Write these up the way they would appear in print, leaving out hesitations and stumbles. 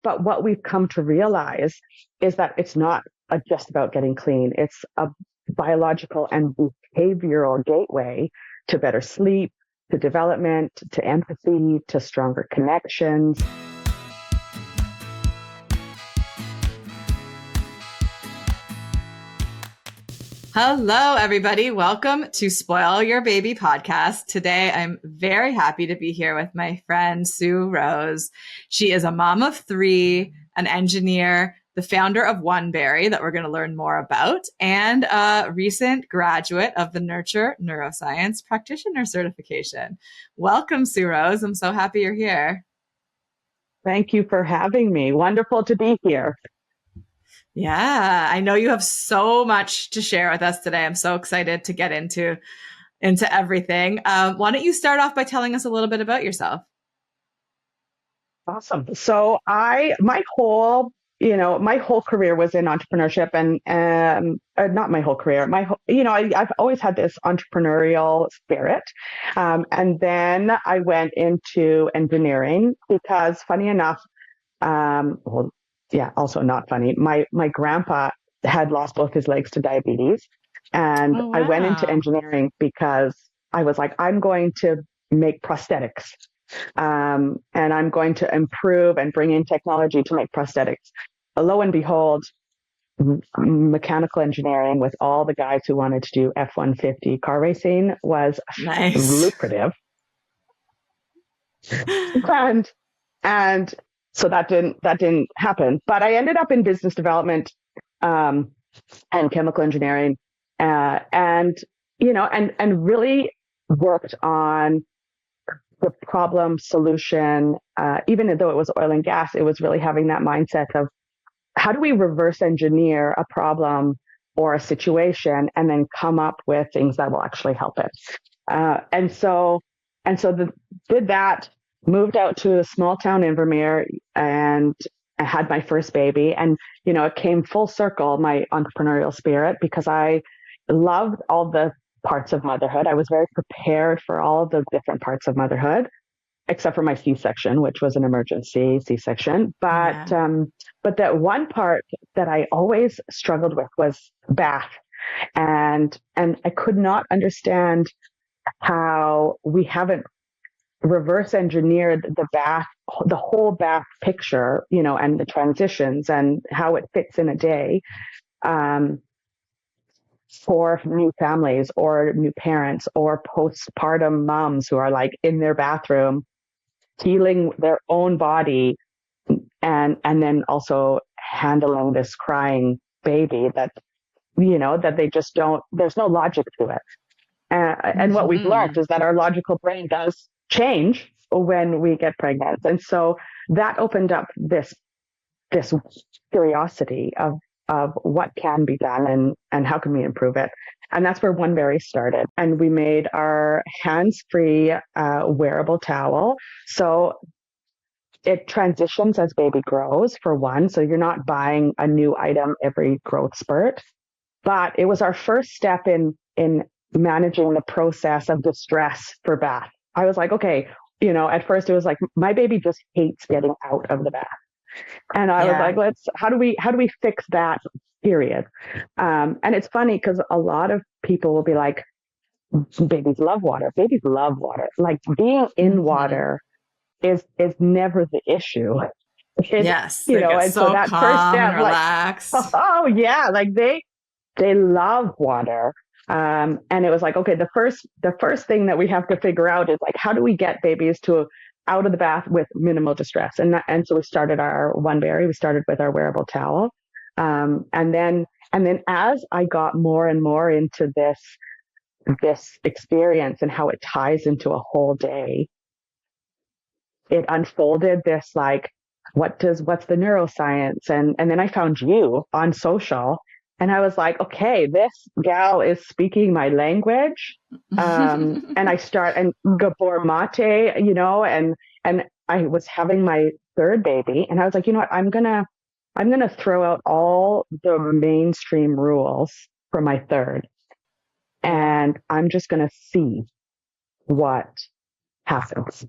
But what we've come to realize is that it's not just about getting clean. It's a biological and behavioral gateway to better sleep, to development, to empathy, to stronger connections. Hello, everybody. Welcome to Spoil Your Baby podcast. Today, I'm very happy to be here with my friend, Sue-Rose. She is a mom of three, an engineer, the founder of Oneberrie that we're going to learn more about, and a recent graduate of the Nurture Neuroscience Practitioner Certification. Welcome, Sue-Rose. I'm so happy you're here. Thank you for having me. Wonderful to be here. Yeah, I know you have so much to share with us today. I'm so excited to get into everything. Why don't you start off by telling us a little bit about yourself? Awesome. So my whole career was in entrepreneurship, and not my whole career. I've always had this entrepreneurial spirit, and then I went into engineering because, funny enough, also not funny. My grandpa had lost both his legs to diabetes, and Oh, wow. I went into engineering because I was like, I'm going to make prosthetics. And I'm going to improve and bring in technology to make prosthetics. Lo and behold, mechanical engineering with all the guys who wanted to do F-150 car racing was lucrative. and so that didn't happen. But I ended up in business development and chemical engineering, and really worked on the problem solution. Even though it was oil and gas, it was really having that mindset of how do we reverse engineer a problem or a situation and then come up with things that will actually help it. And so did that. Moved out to a small town in Vermeer, and I had my first baby. And, it came full circle, my entrepreneurial spirit, because I loved all the parts of motherhood. I was very prepared for all the different parts of motherhood, except for my C-section, which was an emergency C-section. But that one part that I always struggled with was bath. And I could not understand how we haven't reverse engineered the whole bath picture, and the transitions and how it fits in a day, for new families or new parents or postpartum moms who are like in their bathroom, healing their own body and then also handling this crying baby that they just don't, there's no logic to it. And what we've learned is that our logical brain does change when we get pregnant. And so that opened up this curiosity of what can be done and how can we improve it. And that's where Oneberrie started. And we made our hands-free wearable towel. So it transitions as baby grows, for one. So you're not buying a new item every growth spurt. But it was our first step in managing the process of distress for bath. I was like, okay, at first it was like, my baby just hates getting out of the bath. And I was like, how do we fix that, period? And it's funny because a lot of people will be like, babies love water. Babies love water. Like being in water is never the issue. Yes. And so that calm first step, and relaxed. like they love water. And it was like, okay, the first thing that we have to figure out is like, how do we get babies out of the bath with minimal distress? And so we started our Oneberrie. We started with our wearable towel. And then as I got more and more into this experience and how it ties into a whole day, it unfolded this like, what's the neuroscience? And then I found you on social. And I was like, okay, this gal is speaking my language. And I and Gabor Mate, and I was having my third baby. And I was like, you know what, I'm going to throw out all the mainstream rules for my third. And I'm just going to see what happens.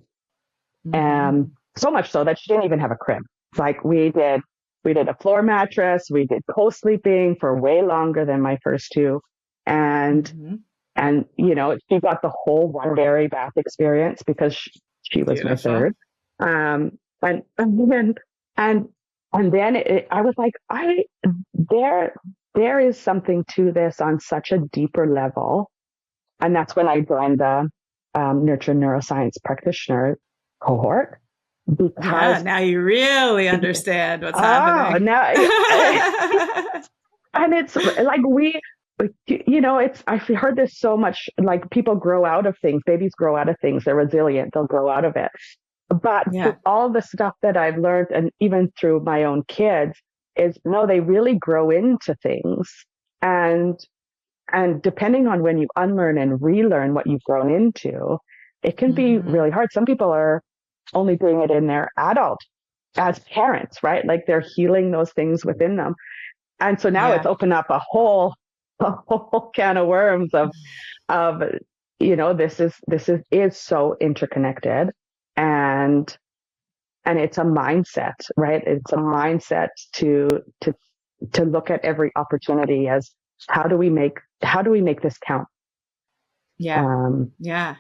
So much so that she didn't even have a crib. Like we did a floor mattress, we did co-sleeping for way longer than my first two. And, Mm-hmm. and, she got the whole Oneberrie bath experience because she was my Beautiful. third. And then I was like, there, there is something to this on such a deeper level. And that's when I joined the nurture neuroscience practitioner cohort Yeah, because now you really understand what's oh happening. now and it's like I've heard this so much, like people grow out of things, babies grow out of things, they're resilient, they'll grow out of it. But Yeah. through all the stuff that I've learned, and even through my own kids, is no, they really grow into things. And depending on when you unlearn and relearn what you've grown into, it can be Mm-hmm. really hard. Some people are only doing it in their adult as parents, right? Like they're healing those things within them. And so now it's Yeah. opened up a whole can of worms of, this is so interconnected, and it's a mindset, right? It's a mindset to look at every opportunity as how do we make this count? Yeah. Um, Yeah.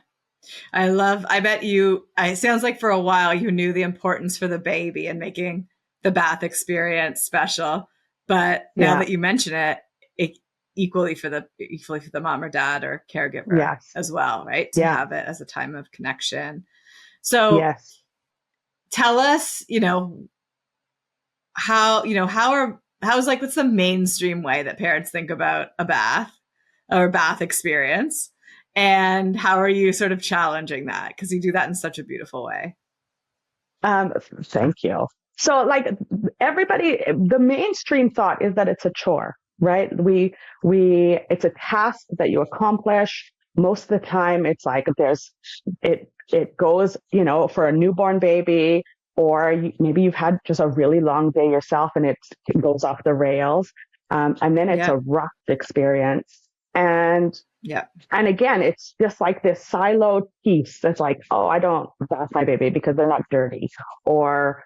I bet it sounds like for a while you knew the importance for the baby and making the bath experience special. But now yeah, that you mention it equally for the mom or dad or caregiver yes, as well, right? To yeah, have it as a time of connection. So yes. tell us, how's like, what's the mainstream way that parents think about a bath or bath experience? And how are you sort of challenging that? Because you do that in such a beautiful way. Thank you. So, like everybody, the mainstream thought is that it's a chore, right? It's a task that you accomplish. Most of the time, it's like it goes, for a newborn baby, or maybe you've had just a really long day yourself, and it goes off the rails, and then it's a Yeah. rough experience. And Yeah. again, it's just like this siloed piece that's like, oh, I don't bath my baby because they're not dirty, or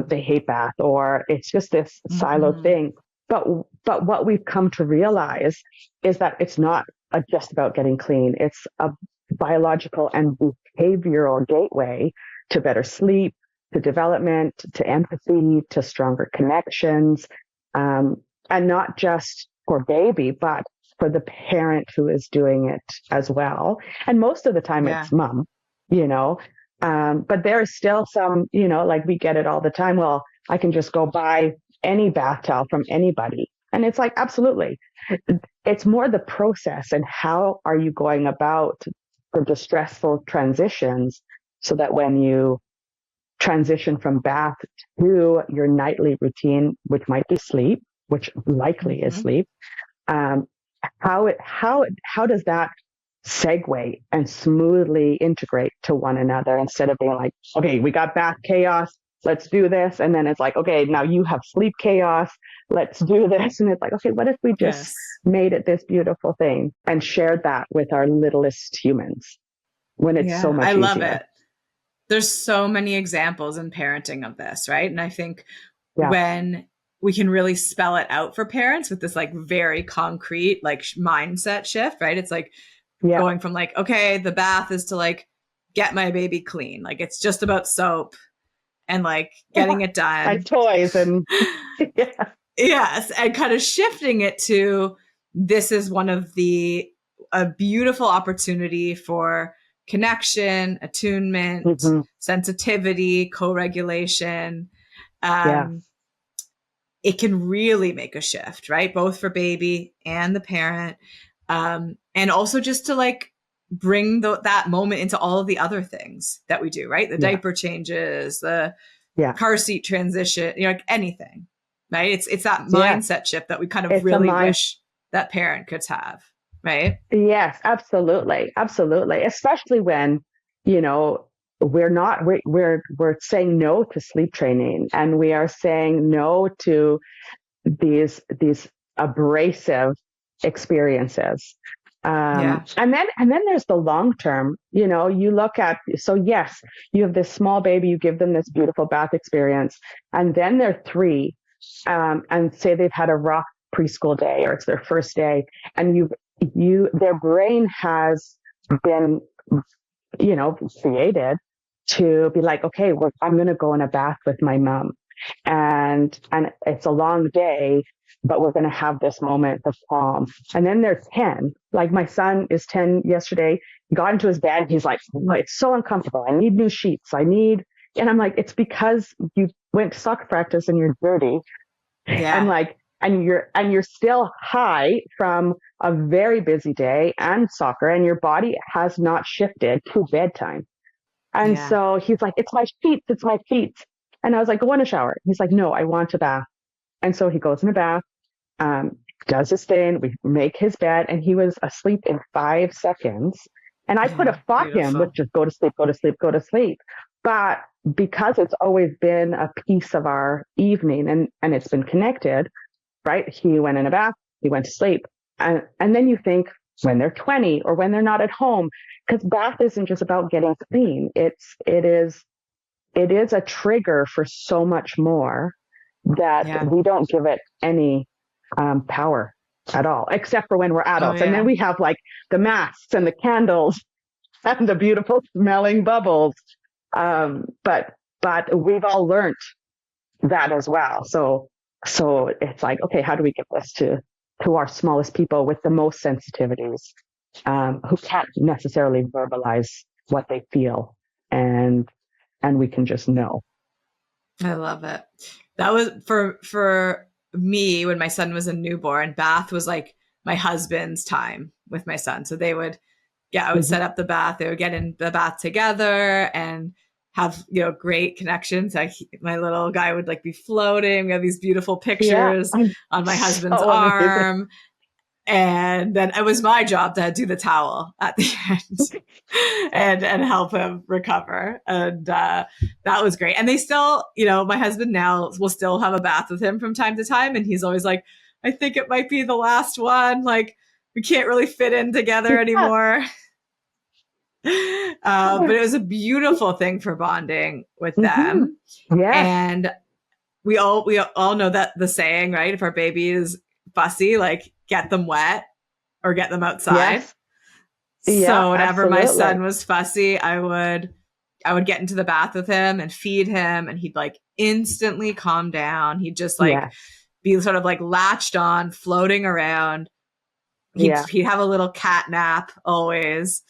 they hate bath, or it's just this siloed Mm-hmm. thing. But what we've come to realize is that it's not just about getting clean. It's a biological and behavioral gateway to better sleep, to development, to empathy, to stronger connections, and not just for baby, but for the parent who is doing it as well. And most of the time Yeah. it's mom, you know. But there is still some, like we get it all the time. Well, I can just go buy any bath towel from anybody. And it's like, absolutely. It's more the process and how are you going about the distressful transitions so that when you transition from bath to your nightly routine, which might be sleep, which likely is Mm-hmm. sleep, um, how does that segue and smoothly integrate to one another instead of being like, okay, we got bath chaos, let's do this, and then it's like, okay, now you have sleep chaos, let's do this, and it's like, okay, what if we just Yes. made it this beautiful thing and shared that with our littlest humans when it's so Yeah. I much love easier? it. There's so many examples in parenting of this, right? And I think Yeah, when we can really spell it out for parents with this like very concrete like mindset shift, right? It's like yeah, going from like, okay, the bath is to like get my baby clean. Like it's just about soap and like yeah. getting it And done. toys and yeah, Yes, and kind of shifting it to this is one of a beautiful opportunity for connection, attunement, hmm, sensitivity, co-regulation. yeah, Um, it can really make a shift, right? Both for baby and the parent. And also just to like bring that moment into all of the other things that we do, right? The yeah, diaper changes, the yeah, car seat transition, like anything, right? It's that yes. mindset shift that we kind of It's a really mind. wish that parent could have, right? Yes, absolutely. Absolutely. Especially when, we're saying no to sleep training, and we are saying no to these abrasive experiences. Yeah. And then there's the long term. You look at, so yes, you have this small baby, you give them this beautiful bath experience, and then they're 3, and say they've had a rough preschool day or it's their first day, and their brain has been, created to be like, okay, well, I'm going to go in a bath with my mom, and it's a long day, but we're going to have this moment of calm. And then they're 10. Like my son is 10 yesterday. He got into his bed. He's like, oh, it's so uncomfortable. I need new sheets. And I'm like, it's because you went to soccer practice and you're dirty. And Yeah. like, and you're still high from a very busy day and soccer, and your body has not shifted to bedtime. And Yeah. so he's like, it's my feet. It's my feet. And I was like, go in a shower. He's like, no, I want a bath. And so he goes in a bath, does his thing. We make his bed, and he was asleep in 5 seconds. And I could Yeah. have fought him with Beautiful. just go to sleep, go to sleep, go to sleep. But because it's always been a piece of our evening, and it's been connected, right? He went in a bath, he went to sleep. And then you think, when they're 20 or when they're not at home, because bath isn't just about getting clean. It is a trigger for so much more that Yeah. we don't give it any power at all, except for when we're Oh, adults. And then yeah. we have like the masks and the candles and the beautiful smelling bubbles. But we've all learned that as well. So it's like, okay, how do we give this to our smallest people with the most sensitivities, who can't necessarily verbalize what they feel, and we can just know. I love it. That was for me when my son was a newborn. Bath was like my husband's time with my son. So I would Mm-hmm. set up the bath. They would get in the bath together and have great connections. My little guy would like be floating. We have these beautiful Yeah, pictures I'm on my husband's so amazing. arm. And then it was my job to do the towel at the end and help him recover. And that was great. And they still, my husband now will still have a bath with him from time to time. And he's always like, I think it might be the last one. Like, we can't really fit in together Yeah. anymore. But it was a beautiful thing for bonding with Mm-hmm. them. Yes. And we all know that the saying, right? If our baby is fussy, like get them wet or get them outside. Yes. Yeah, So whenever my absolutely. son was fussy, I would get into the bath with him and feed him, and he'd like instantly calm down. He'd just like Yes. be sort of like latched on, floating around. Yeah. He'd have a little cat nap always.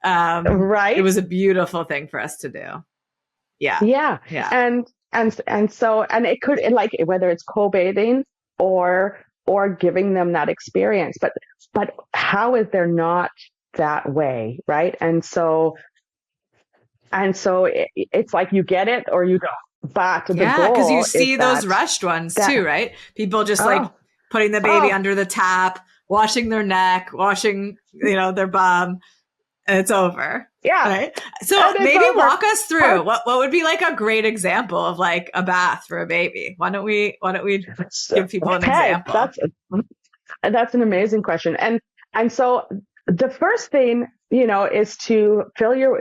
It Right. was a beautiful thing for us to do. Yeah. Yeah. Yeah. And it could, like, whether it's co-bathing or giving them that experience, but how is there not that way, right? And so it's like you get it or you don't. But the Yeah, because you goal is see those that rushed ones that too, right? People just like oh putting the baby oh under the tap, washing their neck, washing, their bum, and it's over. yeah, Right. So and it's maybe over. walk us Oh, through what would be like a great example of like a bath for a baby. Why don't we give people an okay, example? that's an amazing question. And so the first thing, is to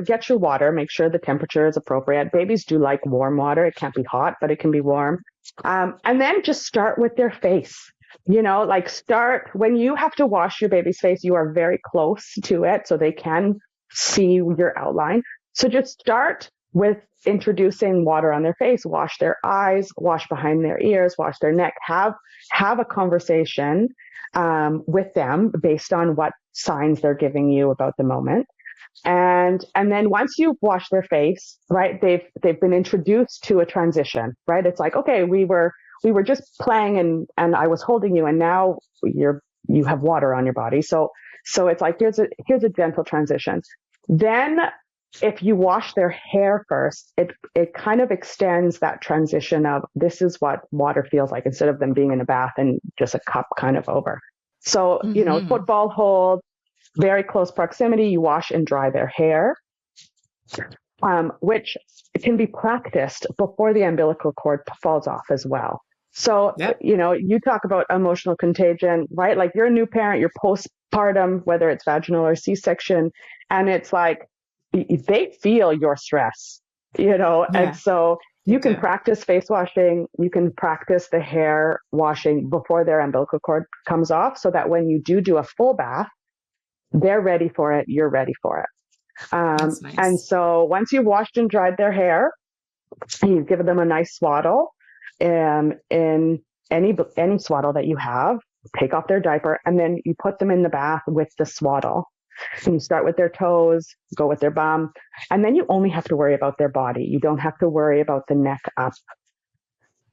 get your water, make sure the temperature is appropriate. Babies do like warm water. It can't be hot, but it can be warm. And then just start with their face. Like start when you have to wash your baby's face, you are very close to it so they can see your outline. So just start with introducing water on their face, wash their eyes, wash behind their ears, wash their neck, have a conversation with them based on what signs they're giving you about the moment. And then once you've washed their face, right, they've been introduced to a transition, right? It's like, okay, we were just playing and I was holding you, and now you have water on your body. So it's like, here's a gentle transition. Then if you wash their hair first, it kind of extends that transition of this is what water feels like, instead of them being in a bath and just a cup kind of over. So, Mm-hmm. football hold, very close proximity, you wash and dry their hair, which can be practiced before the umbilical cord falls off as well. So, Yep. you talk about emotional contagion, right? Like you're a new parent, you're postpartum, whether it's vaginal or C-section. And it's like, they feel your stress, and so you can practice face washing, you can practice the hair washing before their umbilical cord comes off, so that when you do a full bath, they're ready for it, you're ready for it. That's nice. And so once you've washed and dried their hair, you give them a nice swaddle, in any swaddle that you have, take off their diaper, and then you put them in the bath with the swaddle. And you start with their toes, go with their bum, and then you only have to worry about their body. You don't have to worry about the neck up,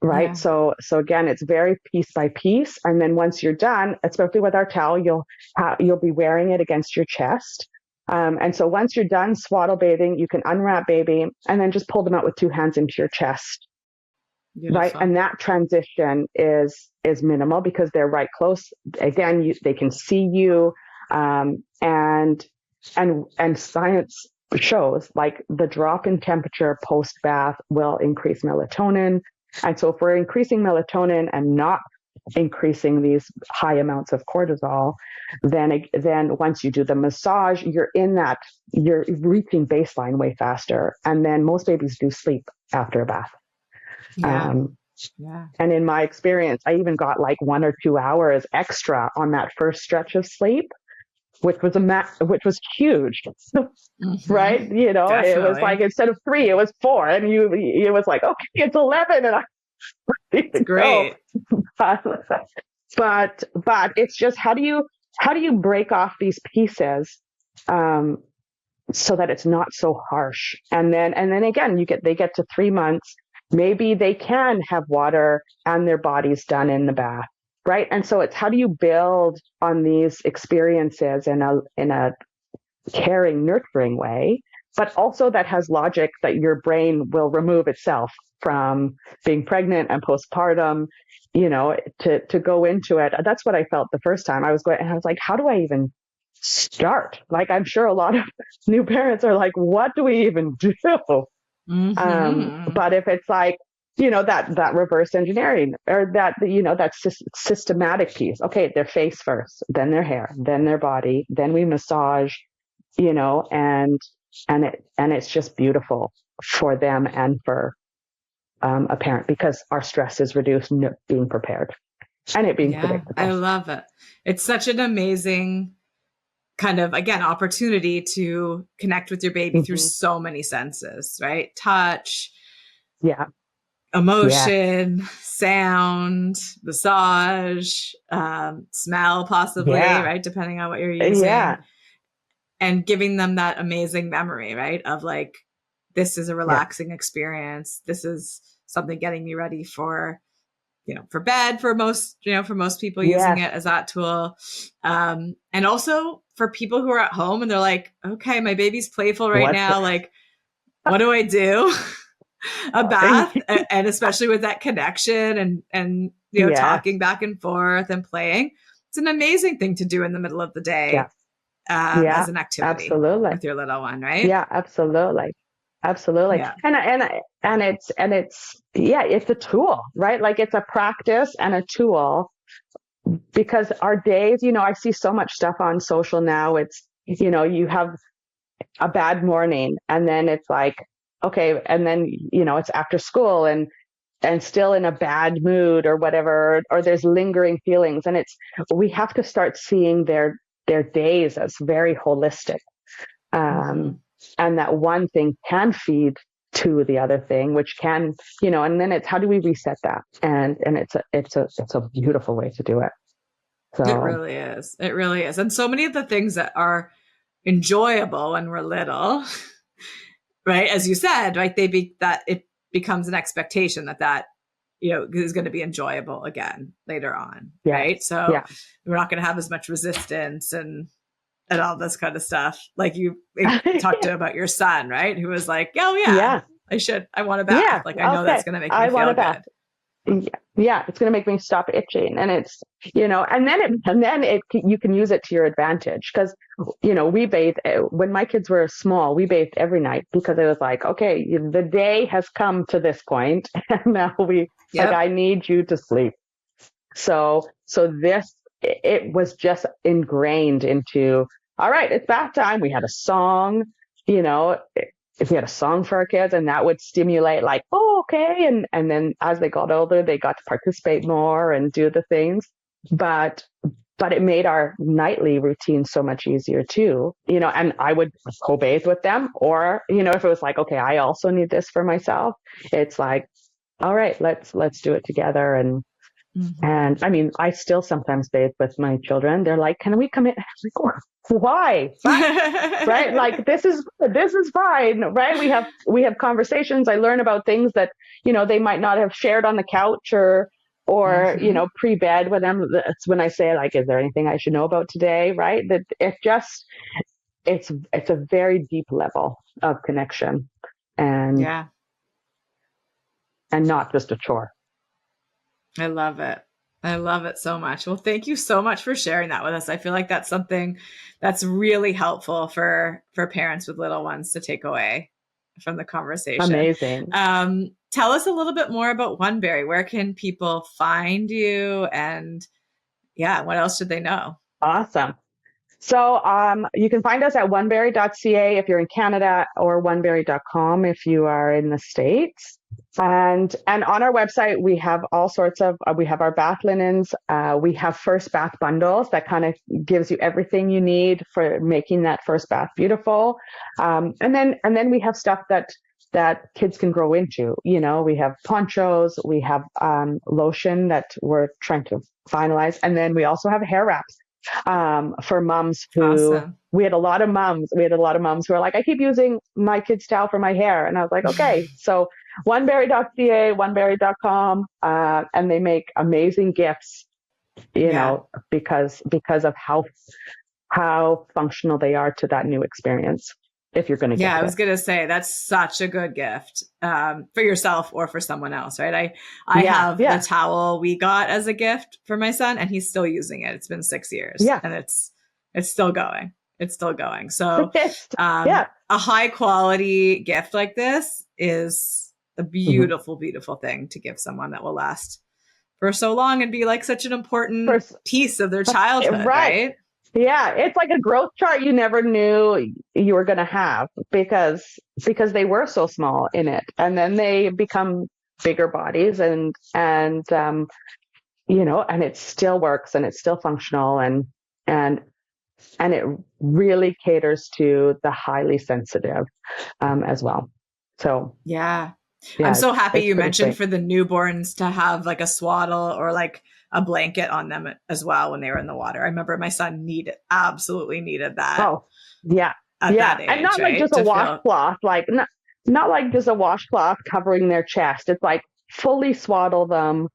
right? Yeah. So again, it's very piece by piece. And then once you're done, especially with our towel, you'll be wearing it against your chest. And so once you're done swaddle bathing, you can unwrap baby and then just pull them out with 2 hands into your chest. Beautiful. Right. And that transition is minimal because they're right close. Again, they can see you. And science shows like the drop in temperature post bath will increase melatonin. And so if we're increasing melatonin and not increasing these high amounts of cortisol, then once you do the massage, you're reaching baseline way faster. And then most babies do sleep after a bath. Yeah. And in my experience, I even got like 1 or 2 hours extra on that first stretch of sleep, which was huge, right? Definitely. It was like, instead of 3, it was 4, and it was like, okay, it's 11, and it's great. But it's just, how do you break off these pieces, so that it's not so harsh? And then again, they get to 3 months, maybe they can have water and their body's done in the bath. Right. And so it's, how do you build on these experiences in a caring, nurturing way, but also that has logic that your brain will remove itself from being pregnant and postpartum, to go into it. That's what I felt the first time I was going, and I was like, how do I even start? Like, I'm sure a lot of new parents are like, what do we even do? But if it's like, that reverse engineering, or that systematic piece. Okay, their face first, then their hair, then their body, then we massage, and it's just beautiful for them and for a parent, because our stress is reduced being prepared and it being predictable. I love it. It's such an amazing kind of, again, opportunity to connect with your baby through so many senses, right? Touch. Yeah. Emotion, sound, massage, smell, possibly, right? Depending on what you're using. Yeah. And giving them that amazing memory, right? Of like, this is a relaxing experience. This is something getting me ready for bed, for most people using it as that tool. And also for people who are at home and they're like, okay, my baby's playful right now. Like, what do I do? A bath, and especially with that connection and talking back and forth and playing, it's an amazing thing to do in the middle of the day as an activity with your little one, right? Yeah, absolutely. Yeah. And it's a tool, right? Like, it's a practice and a tool, because our days, I see so much stuff on social now. It's, you have a bad morning and then it's like, okay, and then, it's after school and still in a bad mood or whatever, or there's lingering feelings. And we have to start seeing their days as very holistic. And that one thing can feed to the other thing, which can, and then it's, how do we reset that? And it's a beautiful way to do it. So it really is. It really is. And so many of the things that are enjoyable when we're little, right, as you said, right, that it becomes an expectation that is going to be enjoyable again later on, right? So we're not going to have as much resistance and all this kind of stuff. Like you talked about your son, right, who was like, I want a bath. Like, I know that's going to make me feel good. Yeah, it's going to make me stop itching, and it's and then you can use it to your advantage, because we bathe when my kids were small. We bathed every night because it was like, okay, the day has come to this point, and now I need you to sleep. So this it was just ingrained into, all right, it's bath time. We had a song, you know, if we had a song for our kids, and that would stimulate like, oh, okay. And then as they got older, they got to participate more and do the things. But but it made our nightly routine so much easier too, you know, and I would co-bathe with them, or, you know, if it was like, okay, I also need this for myself, it's like, all right, let's do it together. And I mean, I still sometimes bathe with my children. They're like, can we come in? I'm like, why? Right? Like, this is fine, right? We have conversations. I learn about things that, you know, they might not have shared on the couch or, you know, pre-bed with them. That's when I say, like, is there anything I should know about today? Right? That it's a very deep level of connection, and Yeah. and not just a chore. I love it. I love it so much. Well, thank you so much for sharing that with us. I feel like that's something that's really helpful for parents with little ones to take away from the conversation. Amazing. Tell us a little bit more about Oneberrie. Where can people find you? And yeah, what else should they know? Awesome. So you can find us at oneberrie.ca if you're in Canada, or oneberrie.com if you are in the States. And on our website, we have all sorts of, we have our bath linens. We have first bath bundles that kind of gives you everything you need for making that first bath beautiful. And then we have stuff that kids can grow into. You know, we have ponchos, we have lotion that we're trying to finalize. And then we also have hair wraps for moms who, Awesome. we had a lot of moms who are like, I keep using my kids' towel for my hair. And I was like, okay, so oneberrie.ca, oneberrie.com, and they make amazing gifts, you know, because of how functional they are to that new experience. If you're going to I was going to say that's such a good gift for yourself or for someone else, right? I have the towel we got as a gift for my son, and he's still using it. It's been 6 years, and it's still going. It's still going. So a high quality gift like this is a beautiful, beautiful thing to give someone that will last for so long and be like such an important piece of their childhood, right? Yeah, it's like a growth chart you never knew you were going to have, because they were so small in it, and then they become bigger bodies, and you know, and it still works, and it's still functional, and it really caters to the highly sensitive as well. So I'm so happy you mentioned for the newborns to have like a swaddle or like a blanket on them as well when they were in the water. I remember my son absolutely needed that. Oh, yeah. At that age, and not like just a washcloth, like not like just a washcloth covering their chest. It's like fully swaddle them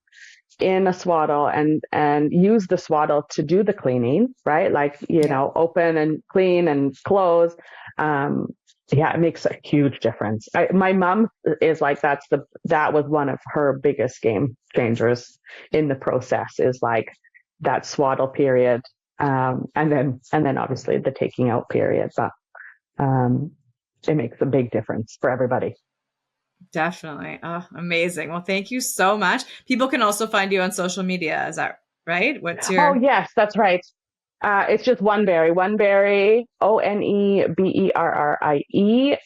in a swaddle, and use the swaddle to do the cleaning, right? Like, you know, open and clean and close. It makes a huge difference. My mom is like, that was one of her biggest game changers in the process, is like that swaddle period. And then obviously the taking out period, but it makes a big difference for everybody. Definitely. Oh, amazing. Well, thank you so much. People can also find you on social media. Is that right? What's your... Oh, yes, that's right. It's just Oneberrie, Oneberrie,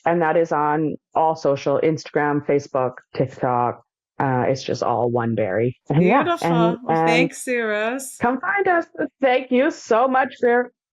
and that is on all social, Instagram, Facebook, TikTok. It's just all Oneberrie. Beautiful. Well, thanks, Sue-Rose. Come find us. Thank you so much, Greer.